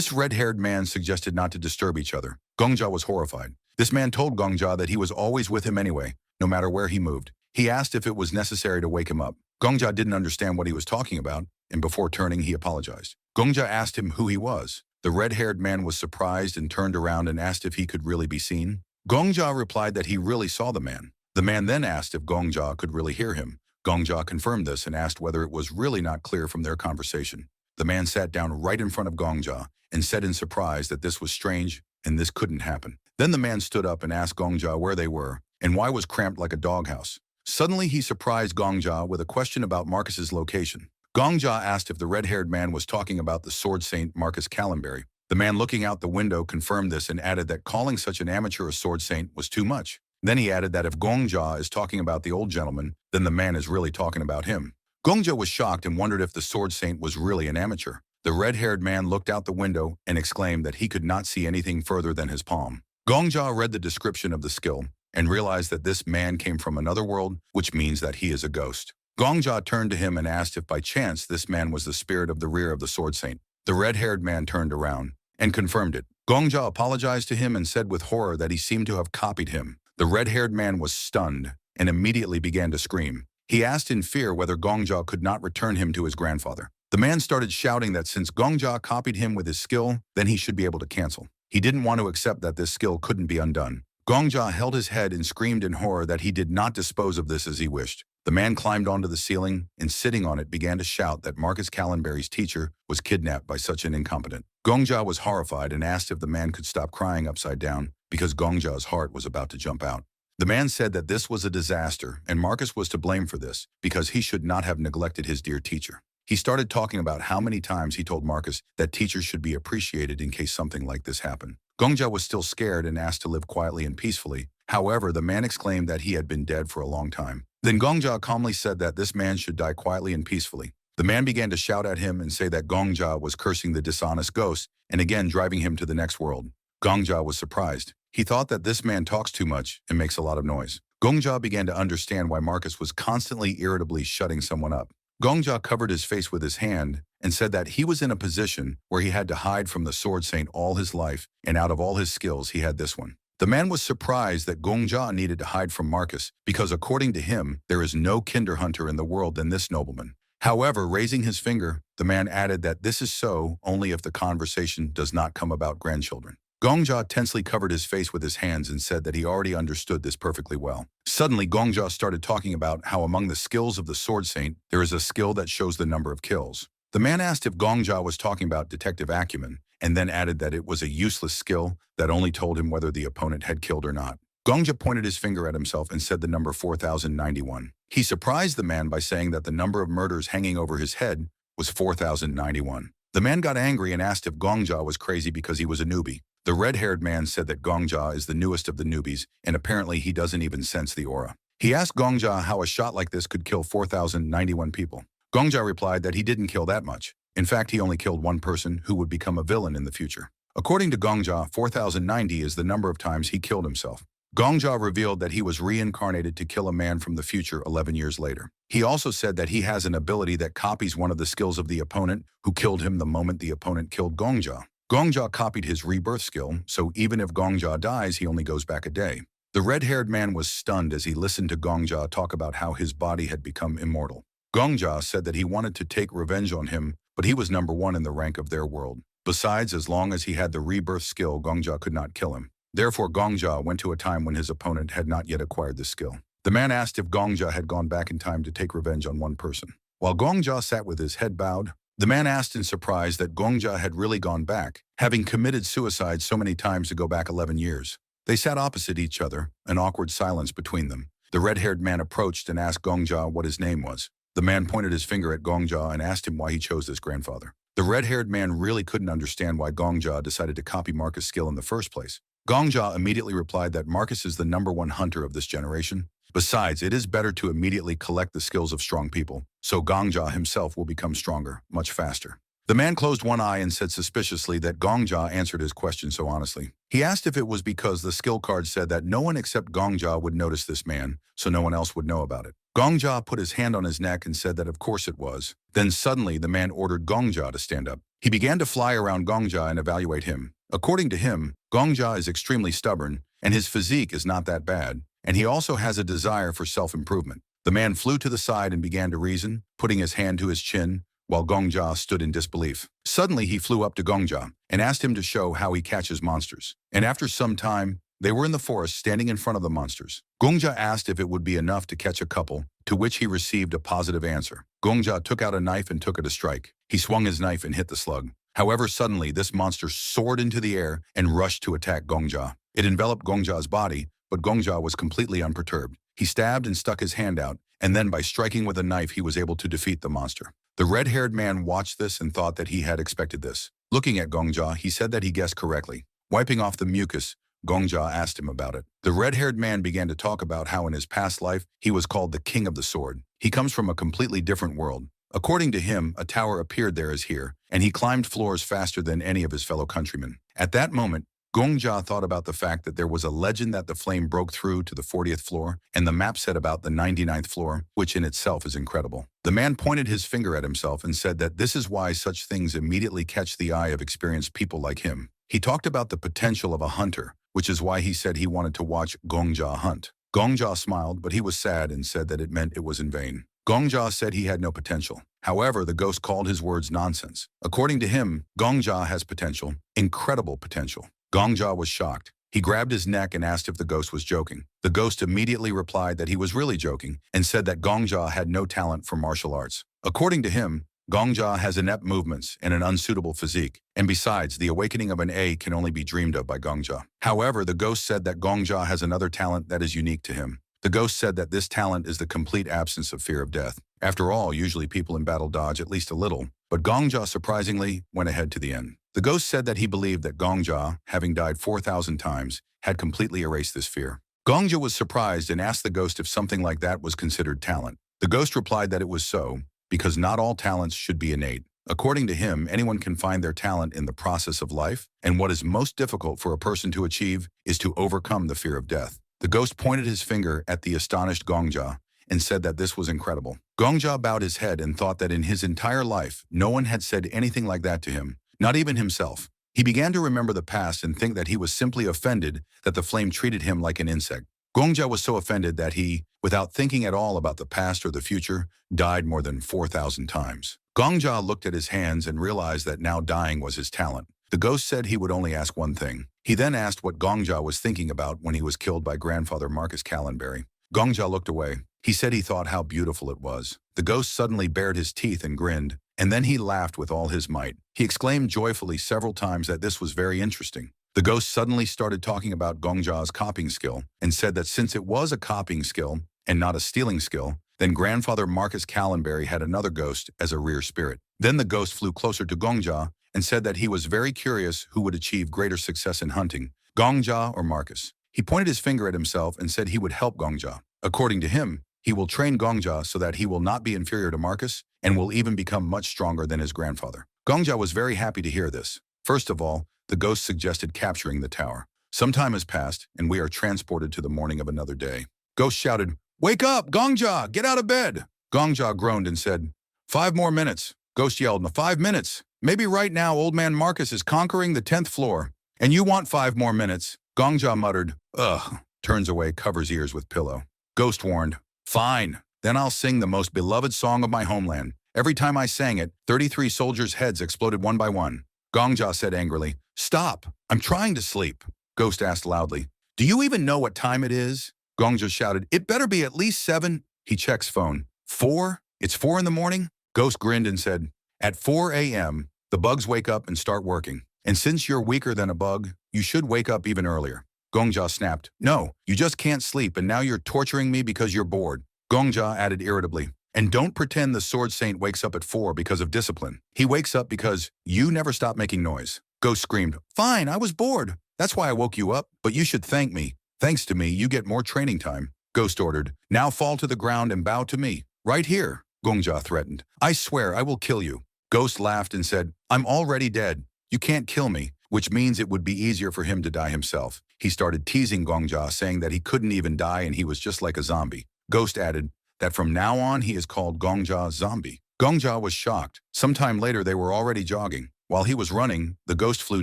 This red-haired man suggested not to disturb each other. Gong-ja was horrified. This man told Gong-ja that he was always with him anyway, no matter where he moved. He asked if it was necessary to wake him up. Gong-ja didn't understand what he was talking about, and before turning, he apologized. Gong-ja asked him who he was. The red-haired man was surprised and turned around and asked if he could really be seen. Gong-ja replied that he really saw the man. The man then asked if Gong-ja could really hear him. Gong-ja confirmed this and asked whether it was really not clear from their conversation. The man sat down right in front of Gong-ja and said in surprise that this was strange and this couldn't happen. Then the man stood up and asked Gong-ja where they were and why was cramped like a doghouse. Suddenly he surprised Gong-ja with a question about Marcus's location. Gong-ja asked if the red-haired man was talking about the sword saint Marcus Calenberry. The man looking out the window confirmed this and added that calling such an amateur a sword saint was too much. Then he added that if Gong-ja is talking about the old gentleman, then the man is really talking about him. Gong-ja was shocked and wondered if the sword saint was really an amateur. The red-haired man looked out the window and exclaimed that he could not see anything further than his palm. Gong-ja read the description of the skill and realized that this man came from another world, which means that he is a ghost. Gong-ja turned to him and asked if by chance this man was the spirit of the rear of the sword saint. The red-haired man turned around and confirmed it. Gong-ja apologized to him and said with horror that he seemed to have copied him. The red-haired man was stunned and immediately began to scream. He asked in fear whether Gong-ja could not return him to his grandfather. The man started shouting that since Gong-ja copied him with his skill, then he should be able to cancel. He didn't want to accept that this skill couldn't be undone. Gong-ja held his head and screamed in horror that he did not dispose of this as he wished. The man climbed onto the ceiling and sitting on it began to shout that Marcus Calenberry's teacher was kidnapped by such an incompetent. Gong-ja was horrified and asked if the man could stop crying upside down because Gong-ja's heart was about to jump out. The man said that this was a disaster and Marcus was to blame for this because he should not have neglected his dear teacher. He started talking about how many times he told Marcus that teachers should be appreciated in case something like this happened. Gong-ja was still scared and asked to live quietly and peacefully. However, the man exclaimed that he had been dead for a long time. Then Gong-ja calmly said that this man should die quietly and peacefully. The man began to shout at him and say that Gong-ja was cursing the dishonest ghost and again driving him to the next world. Gong-ja was surprised. He thought that this man talks too much and makes a lot of noise. Gong-ja began to understand why Marcus was constantly irritably shutting someone up. Gong-ja covered his face with his hand and said that he was in a position where he had to hide from the sword saint all his life, and out of all his skills, he had this one. The man was surprised that Gong-ja needed to hide from Marcus because according to him, there is no kinder hunter in the world than this nobleman. However, raising his finger, the man added that this is so only if the conversation does not come about grandchildren. Gong-ja tensely covered his face with his hands and said that he already understood this perfectly well. Suddenly, Gong-ja started talking about how among the skills of the sword saint, there is a skill that shows the number of kills. The man asked if Gong-ja was talking about detective acumen, and then added that it was a useless skill that only told him whether the opponent had killed or not. Gong-ja pointed his finger at himself and said the number 4091. He surprised the man by saying that the number of murders hanging over his head was 4091. The man got angry and asked if Gong-ja was crazy because he was a newbie. The red-haired man said that Gong-ja is the newest of the newbies, and apparently he doesn't even sense the aura. He asked Gong-ja how a shot like this could kill 4091 people. Gong-ja replied that he didn't kill that much. In fact, he only killed one person who would become a villain in the future. According to Gong-ja, 4090 is the number of times he killed himself. Gong-ja revealed that he was reincarnated to kill a man from the future 11 years later. He also said that he has an ability that copies one of the skills of the opponent who killed him the moment the opponent killed Gong-ja. Gong-ja copied his rebirth skill, so even if Gong-ja dies, he only goes back a day. The red-haired man was stunned as he listened to Gong-ja talk about how his body had become immortal. Gong-ja said that he wanted to take revenge on him, but he was number one in the rank of their world. Besides, as long as he had the rebirth skill, Gong-ja could not kill him. Therefore, Gong-ja went to a time when his opponent had not yet acquired the skill. The man asked if Gong-ja had gone back in time to take revenge on one person. While Gong-ja sat with his head bowed, the man asked in surprise that Gong-ja had really gone back, having committed suicide so many times to go back 11 years. They sat opposite each other, an awkward silence between them. The red-haired man approached and asked Gong-ja what his name was. The man pointed his finger at Gong-ja and asked him why he chose this grandfather. The red-haired man really couldn't understand why Gong-ja decided to copy Marcus' skill in the first place. Gong-ja immediately replied that Marcus is the #1 hunter of this generation. Besides, it is better to immediately collect the skills of strong people, so Gong-ja himself will become stronger, much faster. The man closed one eye and said suspiciously that Gong-ja answered his question so honestly. He asked if it was because the skill card said that no one except Gong-ja would notice this man, so no one else would know about it. Gong-ja put his hand on his neck and said that of course it was. Then suddenly the man ordered Gong-ja to stand up. He began to fly around Gong-ja and evaluate him. According to him, Gong-ja is extremely stubborn, and his physique is not that bad, and he also has a desire for self-improvement. The man flew to the side and began to reason, putting his hand to his chin, while Gong-ja stood in disbelief. Suddenly he flew up to Gong-ja and asked him to show how he catches monsters. And after some time, they were in the forest standing in front of the monsters. Gong-ja asked if it would be enough to catch a couple, to which he received a positive answer. Gong-ja took out a knife and took it to strike. He swung his knife and hit the slug. However, suddenly this monster soared into the air and rushed to attack Gong-ja. It enveloped Gong-ja's body, but Gong-ja was completely unperturbed. He stabbed and stuck his hand out, and then by striking with a knife he was able to defeat the monster. The red-haired man watched this and thought that he had expected this. Looking at Gong-ja, he said that he guessed correctly. Wiping off the mucus, Gong-ja asked him about it. The red-haired man began to talk about how in his past life he was called the King of the Sword. He comes from a completely different world. According to him, a tower appeared there as here, and he climbed floors faster than any of his fellow countrymen. At that moment, Gong-ja thought about the fact that there was a legend that the flame broke through to the 40th floor, and the map said about the 99th floor, which in itself is incredible. The man pointed his finger at himself and said that this is why such things immediately catch the eye of experienced people like him. He talked about the potential of a hunter, which is why he said he wanted to watch Gong-ja hunt. Gong-ja smiled, but he was sad and said that it meant it was in vain. Gong-ja said he had no potential. However, the ghost called his words nonsense. According to him, Gong-ja has potential, incredible potential. Gong-ja was shocked. He grabbed his neck and asked if the ghost was joking. The ghost immediately replied that he was really joking and said that Gong-ja had no talent for martial arts. According to him, Gong-ja has inept movements and an unsuitable physique, and besides, the awakening of an A can only be dreamed of by Gong-ja. However, the ghost said that Gong-ja has another talent that is unique to him. The ghost said that this talent is the complete absence of fear of death. After all, usually people in battle dodge at least a little, but Gong-ja surprisingly went ahead to the end. The ghost said that he believed that Gong-ja, having died 4,000 times, had completely erased this fear. Gong-ja was surprised and asked the ghost if something like that was considered talent. The ghost replied that it was so, because not all talents should be innate. According to him, anyone can find their talent in the process of life, and what is most difficult for a person to achieve is to overcome the fear of death. The ghost pointed his finger at the astonished Gong-ja and said that this was incredible. Gong-ja bowed his head and thought that in his entire life, no one had said anything like that to him, not even himself. He began to remember the past and think that he was simply offended that the flame treated him like an insect. Gong-ja was so offended that he, without thinking at all about the past or the future, died more than 4,000 times. Gong-ja looked at his hands and realized that now dying was his talent. The ghost said he would only ask one thing. He then asked what Gong-ja was thinking about when he was killed by grandfather Marcus Callenberry. Gong-ja looked away. He said he thought how beautiful it was. The ghost suddenly bared his teeth and grinned, and then he laughed with all his might. He exclaimed joyfully several times that this was very interesting. The ghost suddenly started talking about Gong-ja's copying skill and said that since it was a copying skill and not a stealing skill, then grandfather Marcus Callenberry had another ghost as a rear spirit. Then the ghost flew closer to Gong-ja and said that he was very curious who would achieve greater success in hunting, Gong-ja or Marcus. He pointed his finger at himself and said he would help Gong-ja. According to him, he will train Gong-ja so that he will not be inferior to Marcus and will even become much stronger than his grandfather. Gong-ja was very happy to hear this. First of all, the ghost suggested capturing the tower. Some time has passed, and we are transported to the morning of another day. Ghost shouted, "Wake up, Gong-ja! Get out of bed!" Gong-ja groaned and said, 5 more minutes. Ghost yelled, 5 minutes? Maybe right now old man Marcus is conquering the 10th floor, and you want 5 more minutes. Gong-ja muttered, ugh, turns away, covers ears with pillow. Ghost warned, fine, then I'll sing the most beloved song of my homeland. Every time I sang it, 33 soldiers' heads exploded one by one. Gong-ja said angrily, stop, I'm trying to sleep. Ghost asked loudly, do you even know what time it is? Gong-ja shouted, it better be at least 7. He checks phone. 4? It's 4 in the morning? Ghost grinned and said, at 4 a.m., the bugs wake up and start working. And since you're weaker than a bug, you should wake up even earlier. Gong-ja snapped, no, you just can't sleep and now you're torturing me because you're bored. Gong-ja added irritably, and don't pretend the Sword Saint wakes up at 4 because of discipline. He wakes up because you never stop making noise. Ghost screamed, fine, I was bored. That's why I woke you up, but you should thank me. Thanks to me, you get more training time. Ghost ordered, now fall to the ground and bow to me. Right here, Gong-ja threatened. I swear I will kill you. Ghost laughed and said, I'm already dead. You can't kill me, which means it would be easier for him to die himself. He started teasing Gong-ja, saying that he couldn't even die and he was just like a zombie. Ghost added that from now on he is called Gong-ja Zombie. Gong-ja was shocked. Sometime later they were already jogging. While he was running, the ghost flew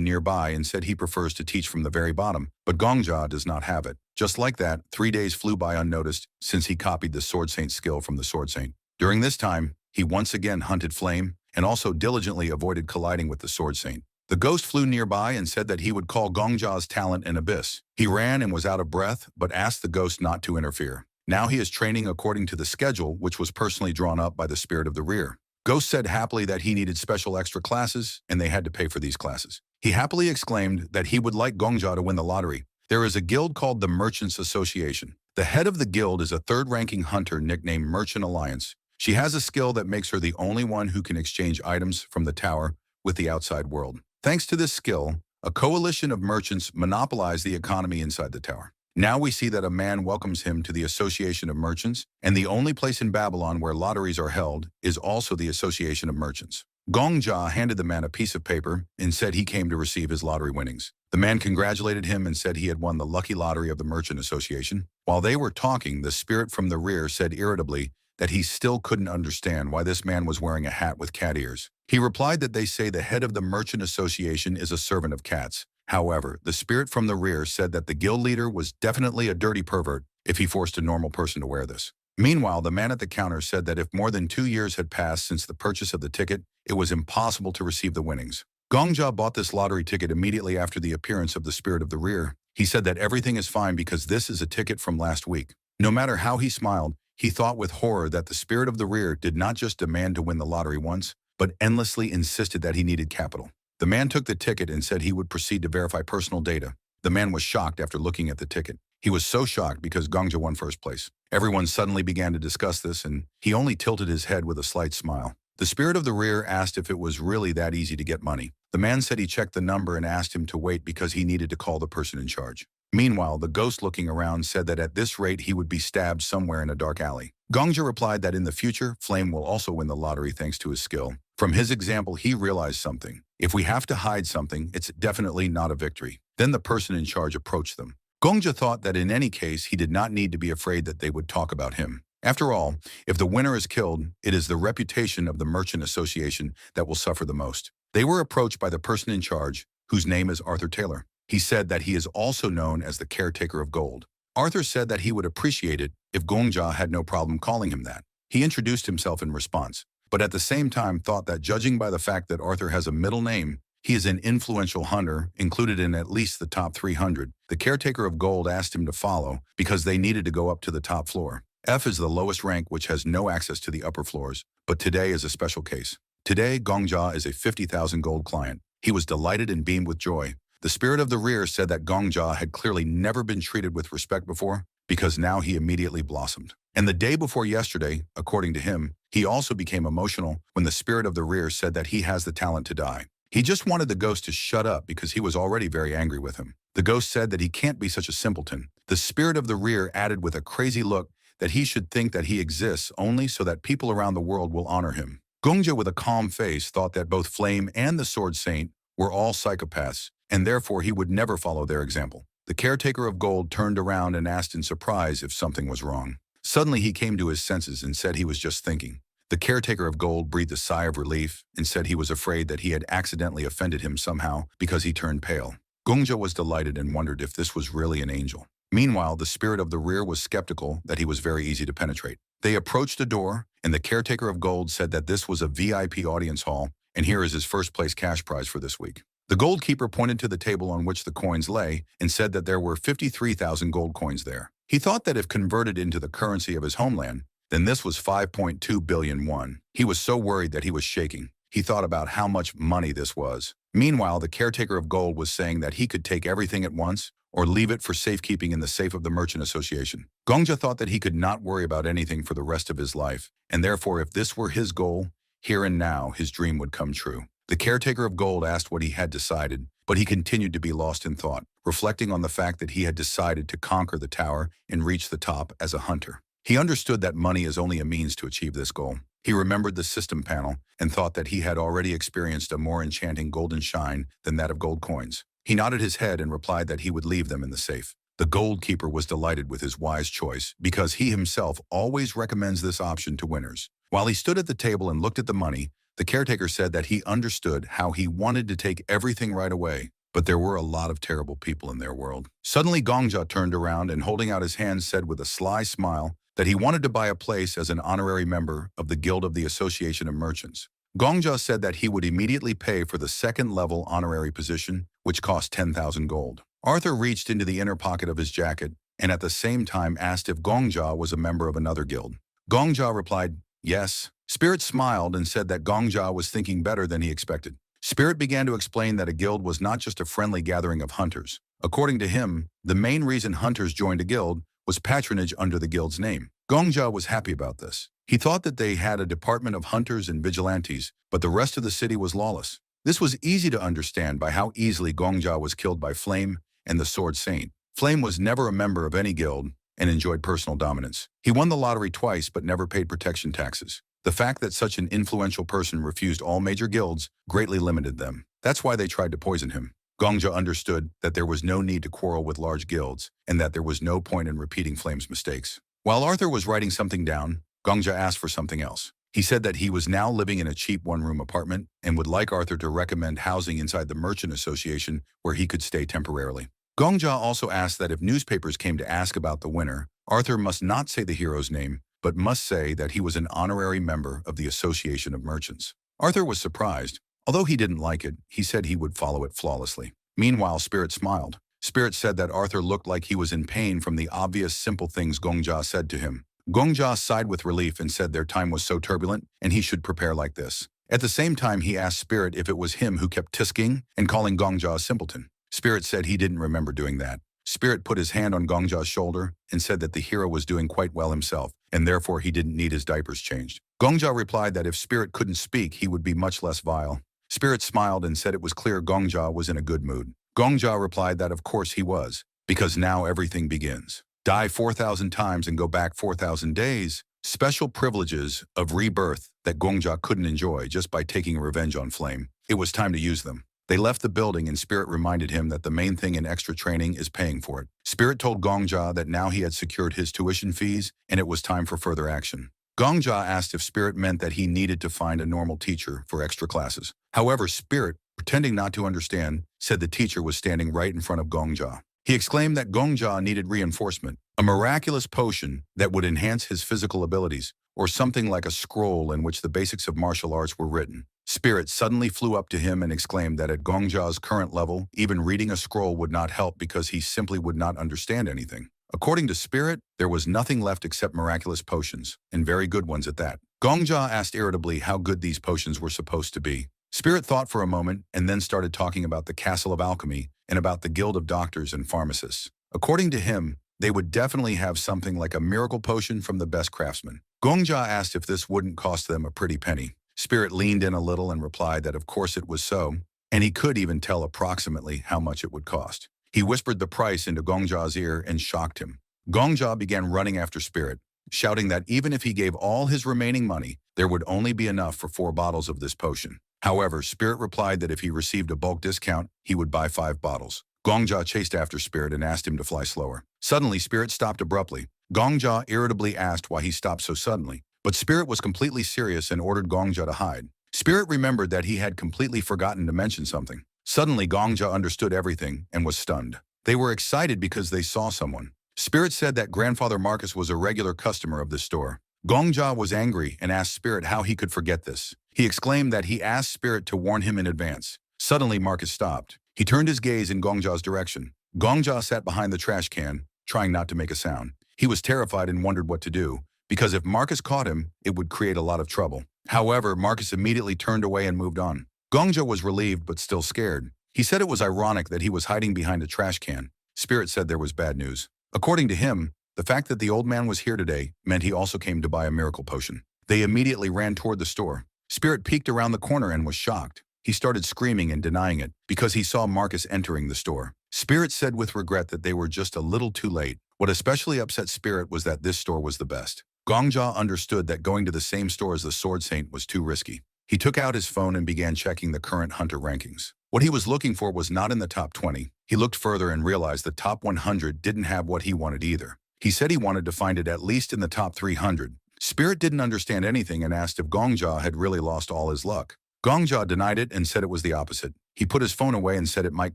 nearby and said he prefers to teach from the very bottom, but Gong-ja does not have it. Just like that, 3 days flew by unnoticed since he copied the Sword Saint skill from the Sword Saint. During this time, he once again hunted Flame and also diligently avoided colliding with the Sword Saint. The ghost flew nearby and said that he would call Gong-ja's talent an abyss. He ran and was out of breath, but asked the ghost not to interfere. Now he is training according to the schedule, which was personally drawn up by the spirit of the rear. Ghost said happily that he needed special extra classes, and they had to pay for these classes. He happily exclaimed that he would like Gong-ja to win the lottery. There is a guild called the Merchants Association. The head of the guild is a third-ranking hunter nicknamed Merchant Alliance. She has a skill that makes her the only one who can exchange items from the tower with the outside world. Thanks to this skill, a coalition of merchants monopolize the economy inside the tower. Now we see that a man welcomes him to the Association of Merchants, and the only place in Babylon where lotteries are held is also the Association of Merchants. Gong-ja handed the man a piece of paper and said he came to receive his lottery winnings. The man congratulated him and said he had won the lucky lottery of the Merchant Association. While they were talking, the spirit from the rear said irritably that he still couldn't understand why this man was wearing a hat with cat ears. He replied that they say the head of the Merchant Association is a servant of cats. However, the spirit from the rear said that the guild leader was definitely a dirty pervert if he forced a normal person to wear this. Meanwhile, the man at the counter said that if more than 2 years had passed since the purchase of the ticket, it was impossible to receive the winnings. Gong-ja bought this lottery ticket immediately after the appearance of the spirit of the rear. He said that everything is fine because this is a ticket from last week. No matter how he smiled, he thought with horror that the spirit of the rear did not just demand to win the lottery once, but endlessly insisted that he needed capital. The man took the ticket and said he would proceed to verify personal data. The man was shocked after looking at the ticket. He was so shocked because Gong-ja won first place. Everyone suddenly began to discuss this, and he only tilted his head with a slight smile. The spirit of the rear asked if it was really that easy to get money. The man said he checked the number and asked him to wait because he needed to call the person in charge. Meanwhile, the ghost looking around said that at this rate he would be stabbed somewhere in a dark alley. Gong-ja replied that in the future, Flame will also win the lottery thanks to his skill. From his example, he realized something. If we have to hide something, it's definitely not a victory. Then the person in charge approached them. Gong-ja thought that in any case, he did not need to be afraid that they would talk about him. After all, if the winner is killed, it is the reputation of the Merchant Association that will suffer the most. They were approached by the person in charge, whose name is Arthur Taylor. He said that he is also known as the Caretaker of Gold. Arthur said that he would appreciate it if Gong-ja had no problem calling him that. He introduced himself in response, but at the same time thought that judging by the fact that Arthur has a middle name, he is an influential hunter, included in at least the top 300. The Caretaker of Gold asked him to follow because they needed to go up to the top floor. F is the lowest rank which has no access to the upper floors, but today is a special case. Today, Gong-ja is a 50,000 gold client. He was delighted and beamed with joy. The spirit of the rear said that Gong-ja had clearly never been treated with respect before because now he immediately blossomed. And the day before yesterday, according to him, he also became emotional when the spirit of the rear said that he has the talent to die. He just wanted the ghost to shut up because he was already very angry with him. The ghost said that he can't be such a simpleton. The spirit of the rear added with a crazy look that he should think that he exists only so that people around the world will honor him. Gong-ja with a calm face thought that both Flame and the Sword Saint were all psychopaths, and therefore he would never follow their example. The Caretaker of Gold turned around and asked in surprise if something was wrong. Suddenly he came to his senses and said he was just thinking. The Caretaker of Gold breathed a sigh of relief and said he was afraid that he had accidentally offended him somehow because he turned pale. Gong-ja was delighted and wondered if this was really an angel. Meanwhile, the spirit of the rear was skeptical that he was very easy to penetrate. They approached a door, and the Caretaker of Gold said that this was a VIP audience hall, and here is his first place cash prize for this week. The gold keeper pointed to the table on which the coins lay and said that there were 53,000 gold coins there. He thought that if converted into the currency of his homeland, then this was 5.2 billion won. He was so worried that he was shaking. He thought about how much money this was. Meanwhile, the Caretaker of Gold was saying that he could take everything at once or leave it for safekeeping in the safe of the Merchant Association. Gong-ja thought that he could not worry about anything for the rest of his life, and therefore if this were his goal, here and now his dream would come true. The Caretaker of Gold asked what he had decided, but he continued to be lost in thought, reflecting on the fact that he had decided to conquer the tower and reach the top as a hunter. He understood that money is only a means to achieve this goal. He remembered the system panel and thought that he had already experienced a more enchanting golden shine than that of gold coins. He nodded his head and replied that he would leave them in the safe. The gold keeper was delighted with his wise choice because he himself always recommends this option to winners. While he stood at the table and looked at the money, The caretaker said that he understood how he wanted to take everything right away, but there were a lot of terrible people in their world. Suddenly Gong-ja turned around and holding out his hand said with a sly smile that he wanted to buy a place as an honorary member of the Guild of the Association of Merchants. Gong-ja said that he would immediately pay for the second-level honorary position, which cost 10,000 gold. Arthur reached into the inner pocket of his jacket and at the same time asked if Gong-ja was a member of another guild. Gong-ja replied, yes. Spirit smiled and said that Gong-ja was thinking better than he expected. Spirit began to explain that a guild was not just a friendly gathering of hunters. According to him, the main reason hunters joined a guild was patronage under the guild's name. Gong-ja was happy about this. He thought that they had a department of hunters and vigilantes, but the rest of the city was lawless. This was easy to understand by how easily Gong-ja was killed by Flame and the Sword Saint. Flame was never a member of any guild and enjoyed personal dominance. He won the lottery twice but never paid protection taxes. The fact that such an influential person refused all major guilds greatly limited them. That's why they tried to poison him. Gong-ja understood that there was no need to quarrel with large guilds and that there was no point in repeating Flame's mistakes. While Arthur was writing something down, Gong-ja asked for something else. He said that he was now living in a cheap one-room apartment and would like Arthur to recommend housing inside the Merchant Association where he could stay temporarily. Gong-ja also asked that if newspapers came to ask about the winner, Arthur must not say the hero's name, but must say that he was an honorary member of the Association of Merchants. Arthur was surprised. Although he didn't like it, he said he would follow it flawlessly. Meanwhile, Spirit smiled. Spirit said that Arthur looked like he was in pain from the obvious simple things Gong-ja said to him. Gong-ja sighed with relief and said their time was so turbulent and he should prepare like this. At the same time, he asked Spirit if it was him who kept tisking and calling Gong-ja a simpleton. Spirit said he didn't remember doing that. Spirit put his hand on Gong-ja's shoulder and said that the hero was doing quite well himself, and therefore he didn't need his diapers changed. Gong-ja replied that if Spirit couldn't speak, he would be much less vile. Spirit smiled and said it was clear Gong-ja was in a good mood. Gong-ja replied that of course he was, because now everything begins. Die 4,000 times and go back 4,000 days. Special privileges of rebirth that Gong-ja couldn't enjoy just by taking revenge on Flame. It was time to use them. They left the building and Spirit reminded him that the main thing in extra training is paying for it. Spirit told Gong-ja that now he had secured his tuition fees and it was time for further action. Gong-ja asked if Spirit meant that he needed to find a normal teacher for extra classes. However, Spirit, pretending not to understand, said the teacher was standing right in front of Gong-ja. He exclaimed that Gong-ja needed reinforcement, a miraculous potion that would enhance his physical abilities, or something like a scroll in which the basics of martial arts were written. Spirit suddenly flew up to him and exclaimed that at Gong-ja's current level, even reading a scroll would not help because he simply would not understand anything. According to Spirit, there was nothing left except miraculous potions, and very good ones at that. Gong-ja asked irritably how good these potions were supposed to be. Spirit thought for a moment and then started talking about the Castle of Alchemy and about the Guild of Doctors and Pharmacists. According to him, they would definitely have something like a miracle potion from the best craftsmen. Gong-ja asked if this wouldn't cost them a pretty penny. Spirit leaned in a little and replied that of course it was so, and he could even tell approximately how much it would cost. He whispered the price into Gong-ja's ear and shocked him. Gong-ja began running after Spirit, shouting that even if he gave all his remaining money, there would only be enough for 4 bottles of this potion. However, Spirit replied that if he received a bulk discount, he would buy 5 bottles. Gong-ja chased after Spirit and asked him to fly slower. Suddenly, Spirit stopped abruptly. Gong-ja irritably asked why he stopped so suddenly, but Spirit was completely serious and ordered Gong-ja to hide. Spirit remembered that he had completely forgotten to mention something. Suddenly, Gong-ja understood everything and was stunned. They were excited because they saw someone. Spirit said that Grandfather Marcus was a regular customer of this store. Gong-ja was angry and asked Spirit how he could forget this. He exclaimed that he asked Spirit to warn him in advance. Suddenly, Marcus stopped. He turned his gaze in Gong-ja's direction. Gong-ja sat behind the trash can, trying not to make a sound. He was terrified and wondered what to do, because if Marcus caught him, it would create a lot of trouble. However, Marcus immediately turned away and moved on. Gong-ja was relieved but still scared. He said it was ironic that he was hiding behind a trash can. Spirit said there was bad news. According to him, the fact that the old man was here today meant he also came to buy a miracle potion. They immediately ran toward the store. Spirit peeked around the corner and was shocked. He started screaming and denying it because he saw Marcus entering the store. Spirit said with regret that they were just a little too late. What especially upset Spirit was that this store was the best. Gong-ja understood that going to the same store as the Sword Saint was too risky. He took out his phone and began checking the current hunter rankings. What he was looking for was not in the top 20. He looked further and realized the top 100 didn't have what he wanted either. He said he wanted to find it at least in the top 300, Spirit didn't understand anything and asked if Gong-ja had really lost all his luck. Gong-ja denied it and said it was the opposite. He put his phone away and said it might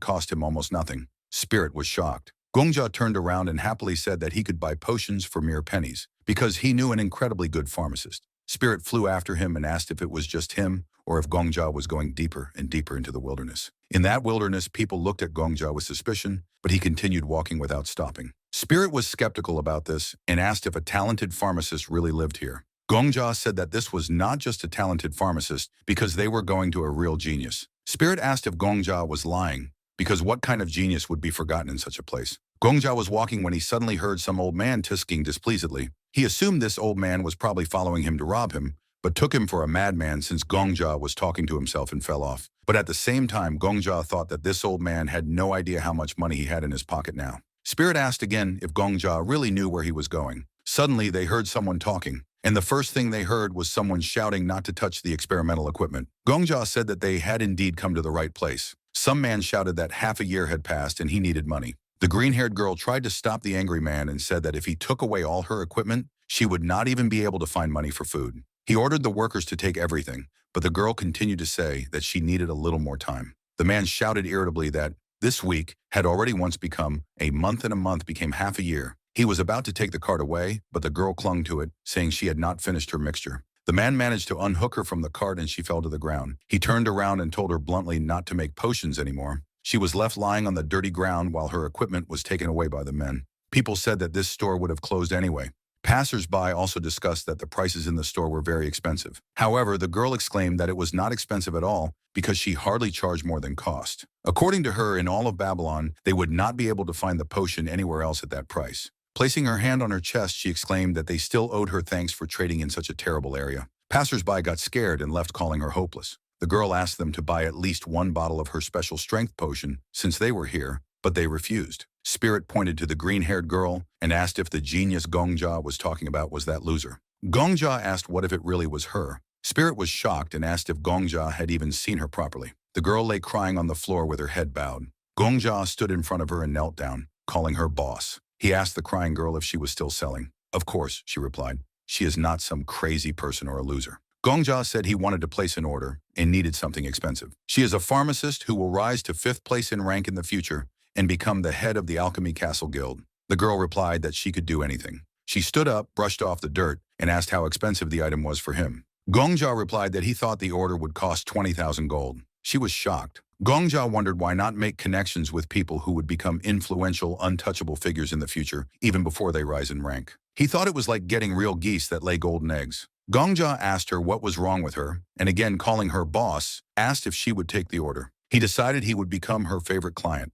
cost him almost nothing. Spirit was shocked. Gong-ja turned around and happily said that he could buy potions for mere pennies, because he knew an incredibly good pharmacist. Spirit flew after him and asked if it was just him or if Gong-ja was going deeper and deeper into the wilderness. In that wilderness, people looked at Gong-ja with suspicion, but he continued walking without stopping. Spirit was skeptical about this and asked if a talented pharmacist really lived here. Gong-ja said that this was not just a talented pharmacist because they were going to a real genius. Spirit asked if Gong-ja was lying, because what kind of genius would be forgotten in such a place? Gong-ja was walking when he suddenly heard some old man tisking displeasedly. He assumed this old man was probably following him to rob him, but took him for a madman since Gong-ja was talking to himself and fell off. But at the same time, Gong-ja thought that this old man had no idea how much money he had in his pocket now. Spirit asked again if Gong-ja really knew where he was going. Suddenly, they heard someone talking, and the first thing they heard was someone shouting not to touch the experimental equipment. Gong-ja said that they had indeed come to the right place. Some man shouted that half a year had passed and he needed money. The green-haired girl tried to stop the angry man and said that if he took away all her equipment, she would not even be able to find money for food. He ordered the workers to take everything, but the girl continued to say that she needed a little more time. The man shouted irritably that this week had already once become a month and a month became half a year. He was about to take the cart away, but the girl clung to it, saying she had not finished her mixture. The man managed to unhook her from the cart and she fell to the ground. He turned around and told her bluntly not to make potions anymore. She was left lying on the dirty ground while her equipment was taken away by the men. People said that this store would have closed anyway. Passers-by also discussed that the prices in the store were very expensive. However, the girl exclaimed that it was not expensive at all because she hardly charged more than cost. According to her, in all of Babylon, they would not be able to find the potion anywhere else at that price. Placing her hand on her chest, she exclaimed that they still owed her thanks for trading in such a terrible area. Passers-by got scared and left, calling her hopeless. The girl asked them to buy at least one bottle of her special strength potion since they were here, but they refused. Spirit pointed to the green-haired girl and asked if the genius Gong-ja was talking about was that loser. Gong-ja asked what if it really was her. Spirit was shocked and asked if Gong-ja had even seen her properly. The girl lay crying on the floor with her head bowed. Gong-ja stood in front of her and knelt down, calling her boss. He asked the crying girl if she was still selling. Of course, she replied. She is not some crazy person or a loser. Gong-ja said he wanted to place an order and needed something expensive. She is a pharmacist who will rise to 5th place in rank in the future and become the head of the Alchemy Castle Guild. The girl replied that she could do anything. She stood up, brushed off the dirt, and asked how expensive the item was for him. Gong-ja replied that he thought the order would cost 20,000 gold. She was shocked. Gong-ja wondered why not make connections with people who would become influential, untouchable figures in the future, even before they rise in rank. He thought it was like getting real geese that lay golden eggs. Gong-ja asked her what was wrong with her, and again calling her boss, asked if she would take the order. He decided he would become her favorite client.